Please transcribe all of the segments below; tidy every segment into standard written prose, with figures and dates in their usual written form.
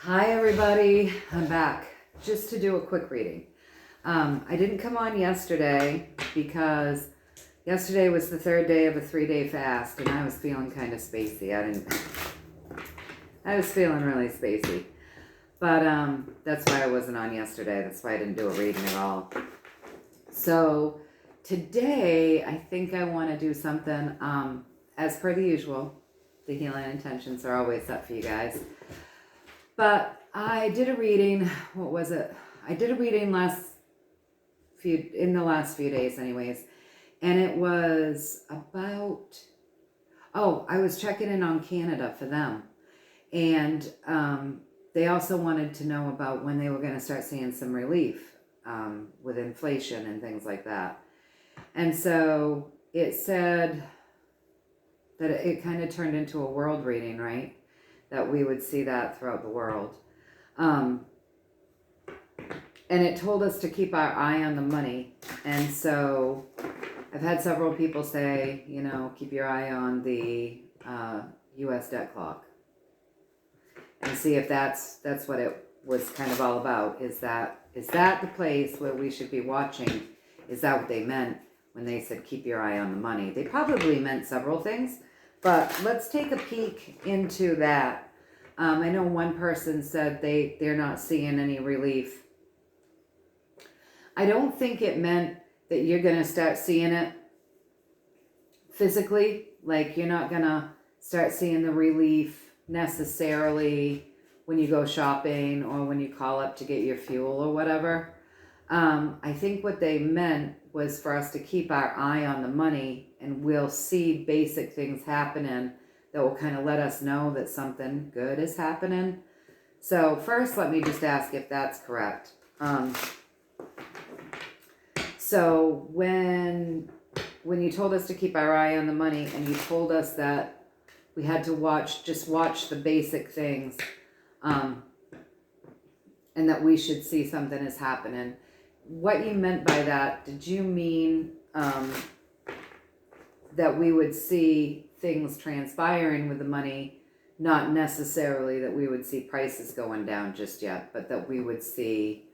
Hi everybody, I'm back just to do a quick reading. I didn't come on yesterday because yesterday was the third day of a 3-day fast and I was feeling kind of spacey. I was feeling really spacey. But that's why I wasn't on yesterday. That's why I didn't do a reading at all. So today I think I want to do something as per the usual. The healing intentions are always set for you guys. But I did a reading, what was it? I did a reading in the last few days anyways. And it was about, I was checking in on Canada for them. And they also wanted to know about when they were going to start seeing some relief with inflation and things like that. And so it said that it kind of turned into a world reading, right? That we would see that throughout the world. And it told us to keep our eye on the money. And so I've had several people say, keep your eye on the US debt clock. And see if that's what it was kind of all about. Is that the place where we should be watching? Is that what they meant when they said keep your eye on the money? They probably meant several things. But let's take a peek into that. I know one person said they're not seeing any relief. I don't think it meant that you're going to start seeing it physically. Like you're not going to start seeing the relief necessarily when you go shopping or when you call up to get your fuel or whatever. I think what they meant was for us to keep our eye on the money, and we'll see basic things happening that will kind of let us know that something good is happening. So first, let me just ask if that's correct. So when you told us to keep our eye on the money and you told us that we had to watch the basic things, and that we should see something is happening. What you meant by that, did you mean that we would see things transpiring with the money, not necessarily that we would see prices going down just yet, but that we would see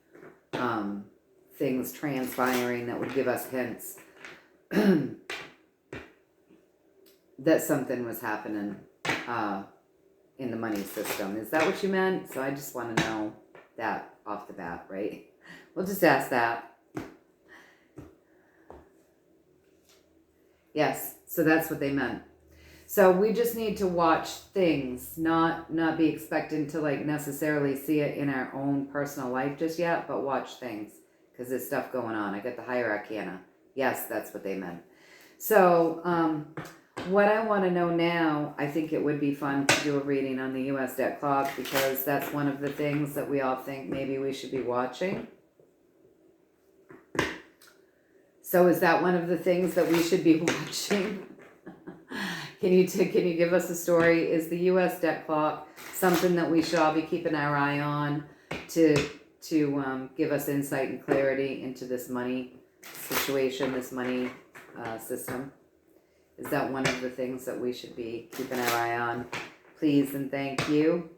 things transpiring that would give us hints that something was happening in the money system? Is that what you meant? So I just want to know that off the bat, right? We'll just ask that. Yes, so that's what they meant. So we just need to watch things, not be expecting to like necessarily see it in our own personal life just yet, but watch things because there's stuff going on. I got the higher arcana. Yes, that's what they meant. So what I want to know now, I think it would be fun to do a reading on the US debt clock because that's one of the things that we all think maybe we should be watching. So is that one of the things that we should be watching? Can you give us a story? Is the U.S. debt clock something that we should all be keeping our eye on to give us insight and clarity into this money situation, this money system? Is that one of the things that we should be keeping our eye on? Please and thank you.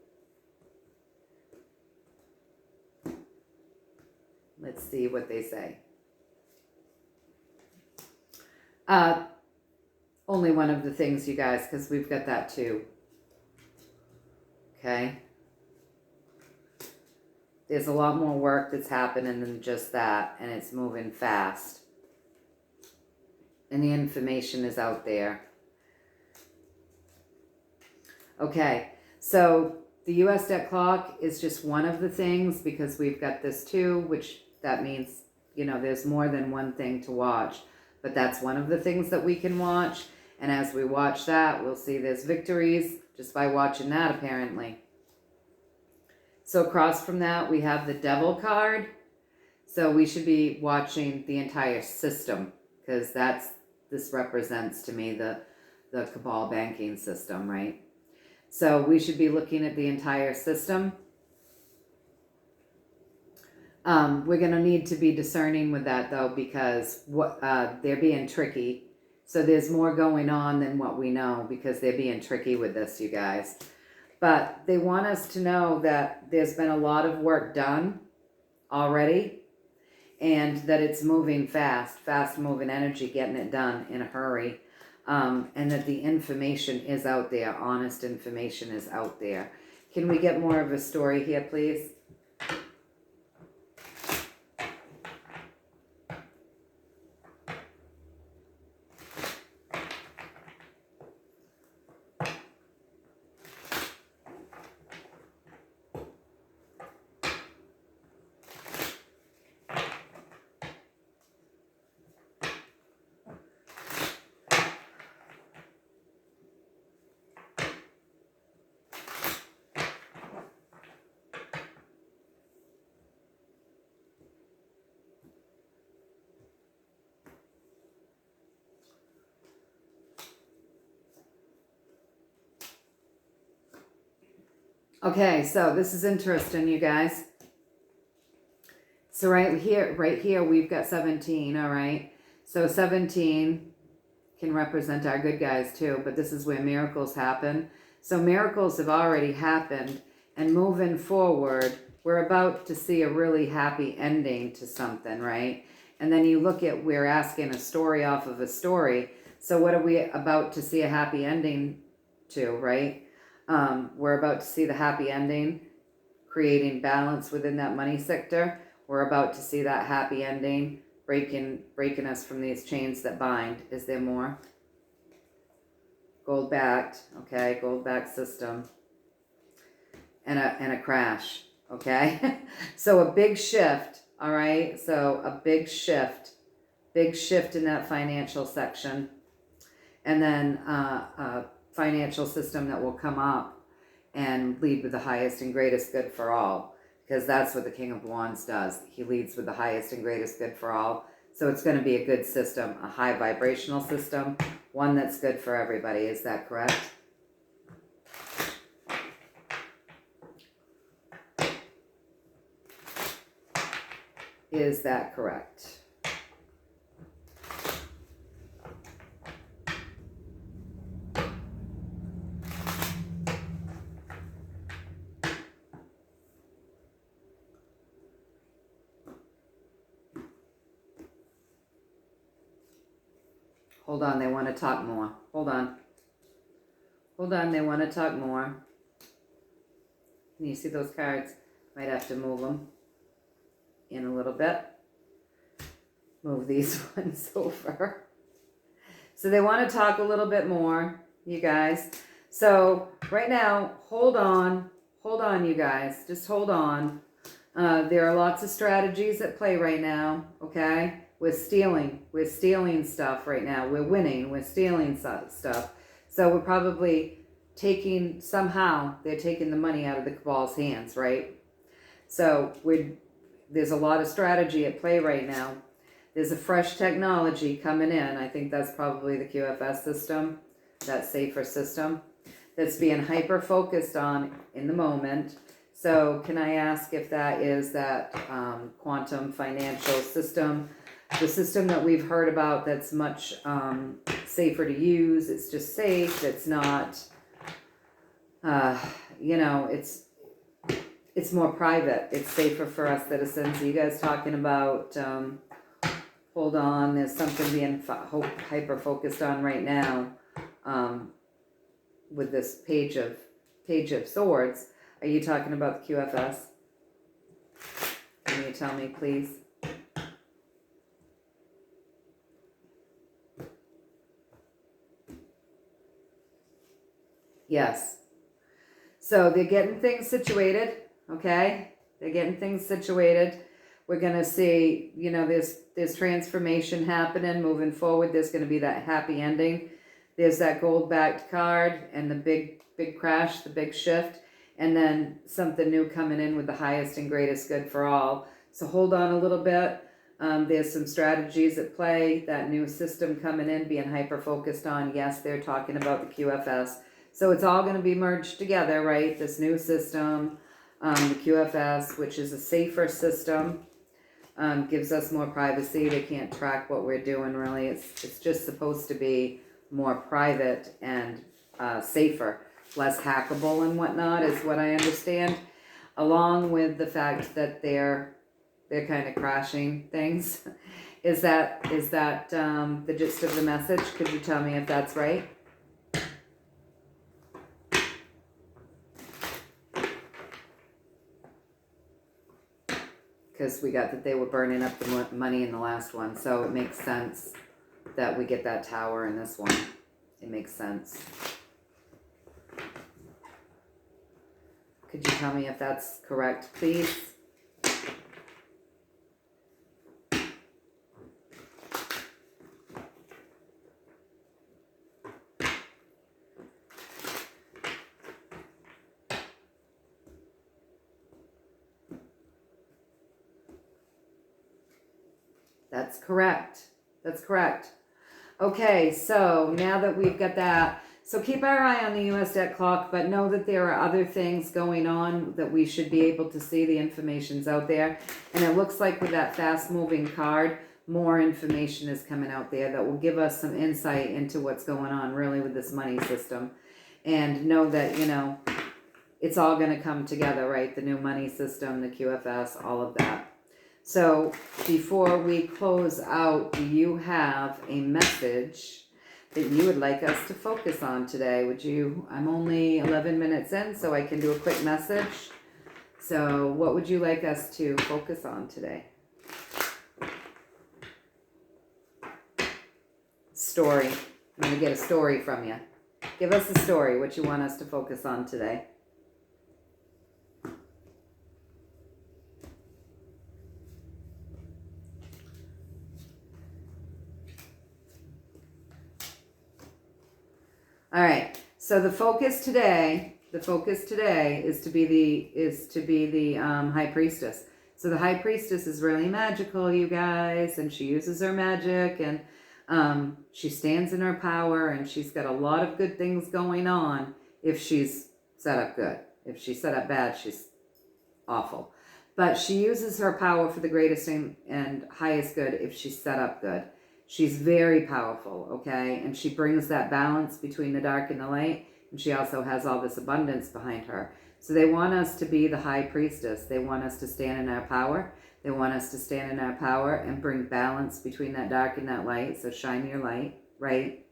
Let's see what they say. Only one of the things, you guys, because we've got that too. Okay? There's a lot more work that's happening than just that, and it's moving fast. And the information is out there. Okay, so the US debt clock is just one of the things because we've got this too, which that means, there's more than one thing to watch. But that's one of the things that we can watch. And as we watch that, we'll see there's victories just by watching that, apparently. So across from that, we have the devil card. So we should be watching the entire system because this represents to me the cabal banking system, right? So we should be looking at the entire system. We're going to need to be discerning with that, though, because they're being tricky. So there's more going on than what we know because they're being tricky with this, you guys. But they want us to know that there's been a lot of work done already, and that it's moving fast moving energy, getting it done in a hurry. And that the information is out there, honest information is out there. Can we get more of a story here, please? Okay, so this is interesting, you guys. So right here, we've got 17, all right? So 17 can represent our good guys too, but this is where miracles happen. So miracles have already happened, and moving forward, we're about to see a really happy ending to something, right? And then you look at, we're asking a story off of a story. So what are we about to see a happy ending to, right? We're about to see the happy ending, creating balance within that money sector. We're about to see that happy ending, breaking us from these chains that bind. Is there more? Gold backed, okay, gold backed system, and a crash, okay. So a big shift, all right. So a big shift in that financial section, and then a financial system that will come up and lead with the highest and greatest good for all, because that's what the King of Wands does. He leads with the highest and greatest good for all. So it's going to be a good system, a high vibrational system, one that's good for everybody. Is that correct? Is that correct? Hold on, they want to talk more. Hold on. Hold on, they want to talk more. Can you see those cards? Might have to move them in a little bit. Move these ones over. So they want to talk a little bit more, you guys. So right now, hold on, you guys. Just hold on. There are lots of strategies at play right now, okay? We're stealing stuff right now. We're winning, we're stealing stuff. So we're probably they're taking the money out of the cabal's hands, right? So there's a lot of strategy at play right now. There's a fresh technology coming in. I think that's probably the QFS system, that safer system, that's being hyper-focused on in the moment. So can I ask if that is that quantum financial system, the system that we've heard about that's much safer to use? It's just safe. It's not, it's more private. It's safer for us citizens. Are you guys talking about, hold on, there's something being hyper-focused on right now with this page of swords. Are you talking about the QFS? Can you tell me, please? Yes. So they're getting things situated, okay? They're getting things situated. We're going to see, there's transformation happening, moving forward. There's going to be that happy ending. There's that gold-backed card and the big crash, the big shift, and then something new coming in with the highest and greatest good for all. So hold on a little bit. There's some strategies at play. That new system coming in, being hyper-focused on. Yes, they're talking about the QFS. So it's all going to be merged together, right? This new system, the QFS, which is a safer system, gives us more privacy. They can't track what we're doing, really. It's just supposed to be more private and safer. less hackable and whatnot, is what I understand. Along with the fact that they're kind of crashing things. Is that the gist of the message? Could you tell me if that's right? Because we got that they were burning up the money in the last one, so it makes sense that we get that tower in this one. It makes sense. Could you tell me if that's correct, please? That's correct. That's correct. Okay, so now that we've got that, so keep our eye on the US debt clock, but know that there are other things going on that we should be able to see. The information's out there. And it looks like with that fast moving card, more information is coming out there that will give us some insight into what's going on really with this money system. And know that, you know, it's all going to come together, right? The new money system, the QFS, all of that. So before we close out, do you have a message that you would like us to focus on today? Would you? I'm only 11 minutes in, so I can do a quick message. So what would you like us to focus on today? Story. I'm going to get a story from you. Give us a story, what you want us to focus on today. All right. So the focus today is to be the high priestess. So the high priestess is really magical, you guys, and she uses her magic, and she stands in her power, and she's got a lot of good things going on if she's set up good. If she's set up bad, she's awful. But she uses her power for the greatest and highest good if she's set up good. She's very powerful, okay? And she brings that balance between the dark and the light. And she also has all this abundance behind her. So they want us to be the high priestess. They want us to stand in our power. They want us to stand in our power and bring balance between that dark and that light. So shine your light, right?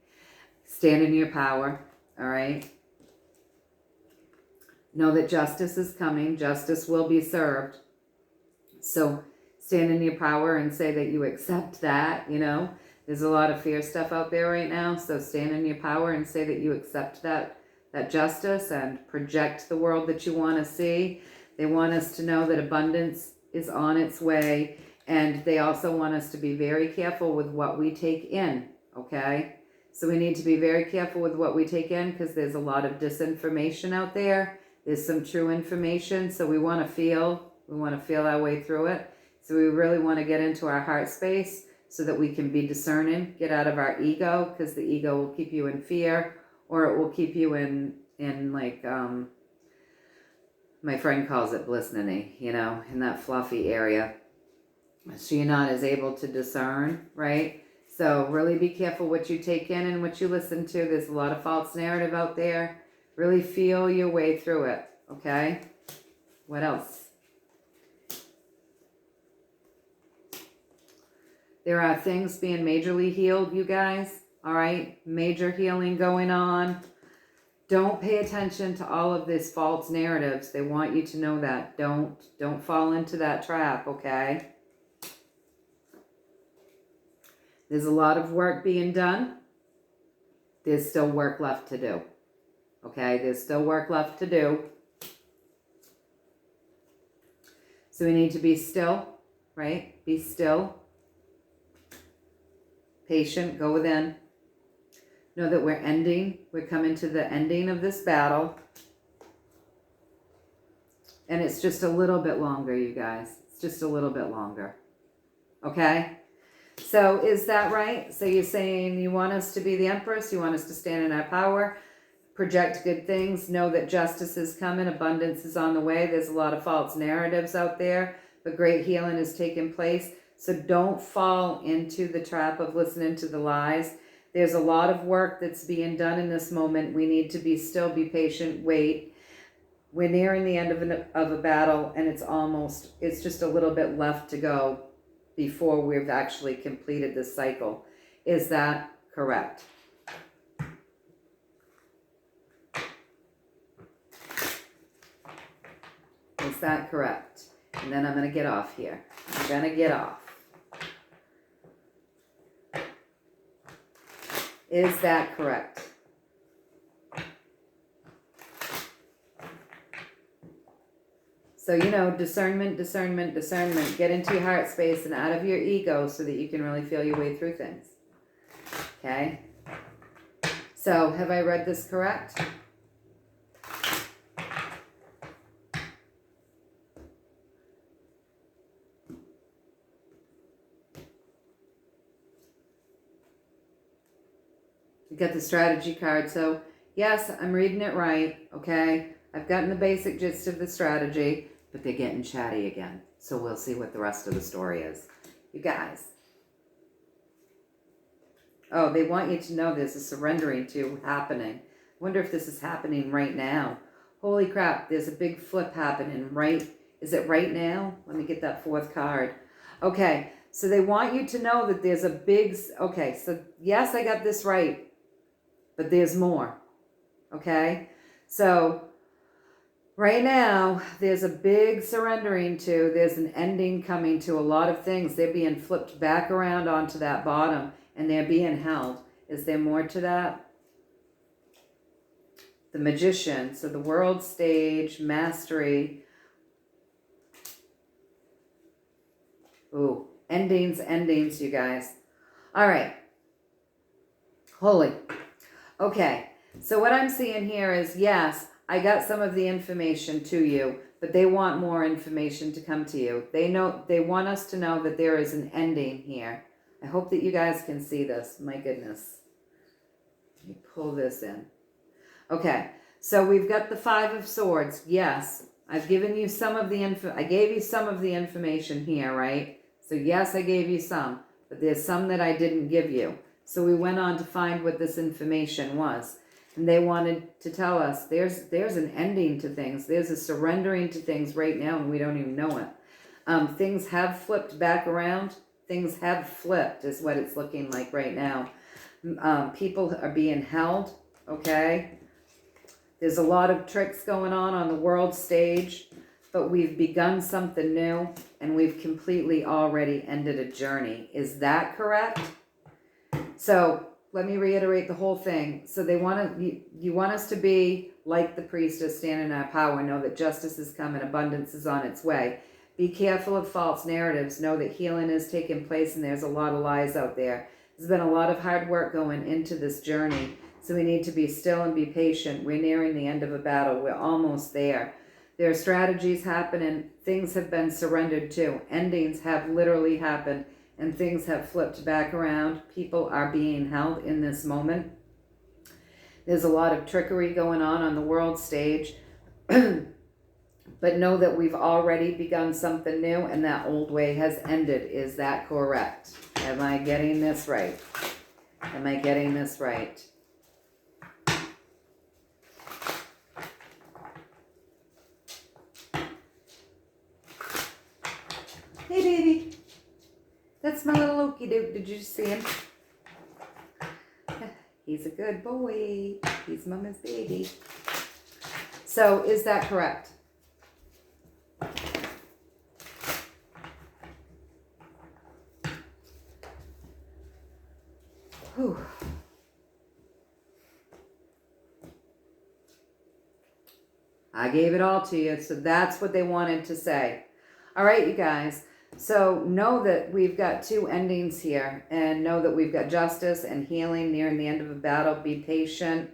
Stand in your power, all right? Know that justice is coming. Justice will be served. So stand in your power and say that you accept that, you know. There's a lot of fear stuff out there right now. So stand in your power and say that you accept that justice and project the world that you want to see. They want us to know that abundance is on its way. And they also want us to be very careful with what we take in, okay? So we need to be very careful with what we take in because there's a lot of disinformation out there. There's some true information. So we want to feel our way through it. So we really want to get into our heart space so that we can be discerning, get out of our ego, because the ego will keep you in fear, or it will keep you in like, my friend calls it blissnany, you know, in that fluffy area. So you're not as able to discern, right? So really be careful what you take in and what you listen to. There's a lot of false narrative out there. Really feel your way through it, okay? What else? There are things being majorly healed, you guys, all right? Major healing going on. Don't pay attention to all of these false narratives. They want you to know that. Don't fall into that trap, okay? There's a lot of work being done. There's still work left to do, okay? There's still work left to do. So we need to be still, right? Be still. Patient, go within. Know that we're coming to the ending of this battle. And it's just a little bit longer, you guys. It's just a little bit longer. Okay? So is that right? So you're saying you want us to be the Empress, you want us to stand in our power, project good things, know that justice is coming, abundance is on the way. There's a lot of false narratives out there, but great healing is taking place. So don't fall into the trap of listening to the lies. There's a lot of work that's being done in this moment. We need to still be patient, wait. We're nearing the end of a battle, and it's just a little bit left to go before we've actually completed this cycle. Is that correct? Is that correct? And then I'm going to get off here. I'm going to get off. Is that correct? So, discernment, discernment, discernment. Get into your heart space and out of your ego so that you can really feel your way through things. Okay? So, have I read this correct? You got the strategy card. So, yes, I'm reading it right. Okay? I've gotten the basic gist of the strategy, but they're getting chatty again. So we'll see what the rest of the story is. You guys. Oh, they want you to know there's a surrendering to happening. I wonder if this is happening right now. Holy crap, there's a big flip happening right. Is it right now? Let me get that fourth card. Okay, so they want you to know that there's a big, okay, so yes, I got this right, but there's more. Okay, so right now, there's a big surrendering to, there's an ending coming to a lot of things. They're being flipped back around onto that bottom, and they're being held. Is there more to that? The Magician, so the world stage, mastery. Ooh, endings, you guys. All right. Holy. Okay, so what I'm seeing here is, yes, I got some of the information to you, but they want more information to come to you. They want us to know that there is an ending here. I hope that you guys can see this. My goodness. Let me pull this in. Okay, so we've got the Five of Swords. Yes, I've given you some of the I gave you some of the information here, right? So yes, I gave you some, but there's some that I didn't give you. So we went on to find what this information was. And they wanted to tell us there's an ending to things. There's a surrendering to things right now, and we don't even know it. Things have flipped back around. Things have flipped is what it's looking like right now. People are being held, okay? There's a lot of tricks going on the world stage, but we've begun something new, and we've completely already ended a journey. Is that correct? So let me reiterate the whole thing. So they want you want us to be like the priestess, stand in our power, know that justice is coming, abundance is on its way. Be careful of false narratives. Know that healing is taking place, and there's a lot of lies out there. There's been a lot of hard work going into this journey, so we need to be still and be patient. We're nearing the end of a battle. We're almost there. There are strategies happening. Things have been surrendered to. Endings have literally happened, and things have flipped back around. People are being held in this moment. There's a lot of trickery going on the world stage. But know that we've already begun something new, and that old way has ended. Is that correct? Am I getting this right? Am I getting this right? Hey, baby. That's my little Loki dude. Did you see him? He's a good boy. He's mama's baby. So, is that correct? Whew. I gave it all to you, so that's what they wanted to say. All right, you guys. So know that we've got two endings here, and know that we've got justice and healing nearing the end of a battle. Be patient.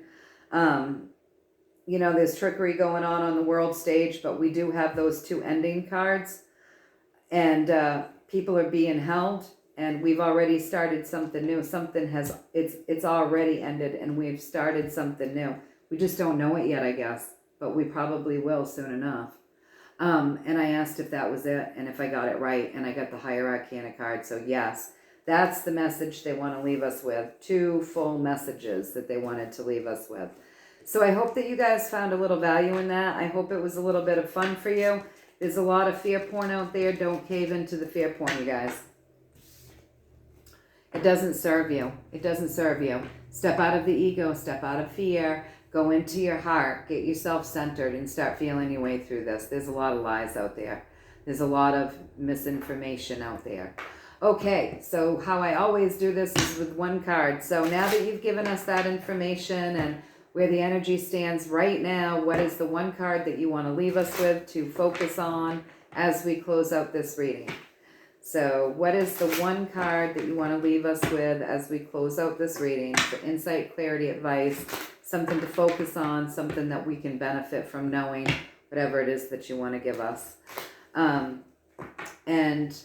There's trickery going on the world stage, but we do have those two ending cards, and people are being held. And we've already started something new. It's already ended, and we've started something new. We just don't know it yet, I guess, but we probably will soon enough. And I asked if that was it, and if I got it right, and I got the Higher Arcana card. So yes, That's the message they want to leave us with. 2 full messages that they wanted to leave us with. So I hope that you guys found a little value in that. I hope it was a little bit of fun for you. There's a lot of fear porn out there. Don't cave into the fear porn, you guys. It doesn't serve you. It doesn't serve you. Step out of the ego. Step out of fear. Go into your heart. Get yourself centered and start feeling your way through this. There's a lot of lies out there. There's a lot of misinformation out there. Okay, so how I always do this is with 1 card. So now that you've given us that information and where the energy stands right now, what is the 1 card that you want to leave us with to focus on as we close out this reading? So what is the 1 card that you want to leave us with as we close out this reading for insight, clarity, advice, something to focus on, something that we can benefit from knowing, whatever it is that you want to give us. And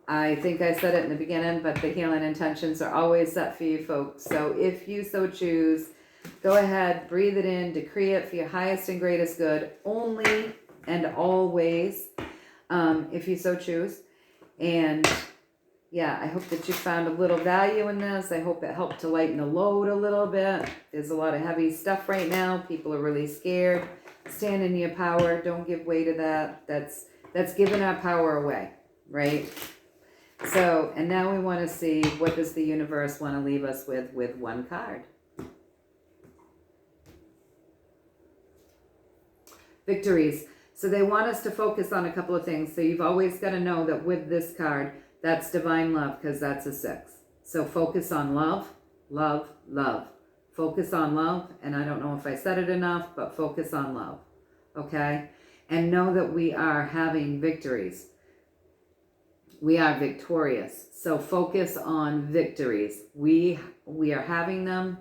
I think I said it in the beginning, but the healing intentions are always set for you folks. So if you so choose, go ahead, breathe it in, decree it for your highest and greatest good, only and always, if you so choose. And yeah, I hope that you found a little value in this. I hope it helped to lighten the load a little bit. There's a lot of heavy stuff right now. People are really scared. Stand in your power. Don't give way to that. That's giving our power away, right? So, and now we want to see, what does the universe want to leave us with 1 card? Victories. So they want us to focus on a couple of things. So you've always got to know that with this card, that's divine love, because that's a 6. So focus on love, love, love. Focus on love. And I don't know if I said it enough, but focus on love. Okay? And know that we are having victories. We are victorious. So focus on victories. We are having them.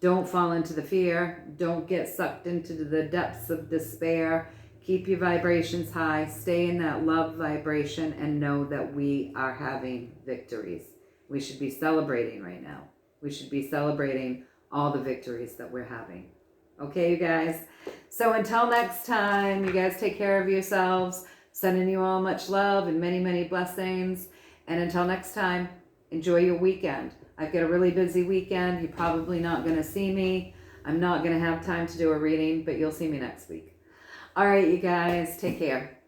Don't fall into the fear. Don't get sucked into the depths of despair. Keep your vibrations high. Stay in that love vibration and know that we are having victories. We should be celebrating right now. We should be celebrating all the victories that we're having. Okay, you guys? So until next time, you guys take care of yourselves. Sending you all much love and many, many blessings. And until next time, enjoy your weekend. I've got a really busy weekend. You're probably not going to see me. I'm not going to have time to do a reading, but you'll see me next week. All right, you guys, take care.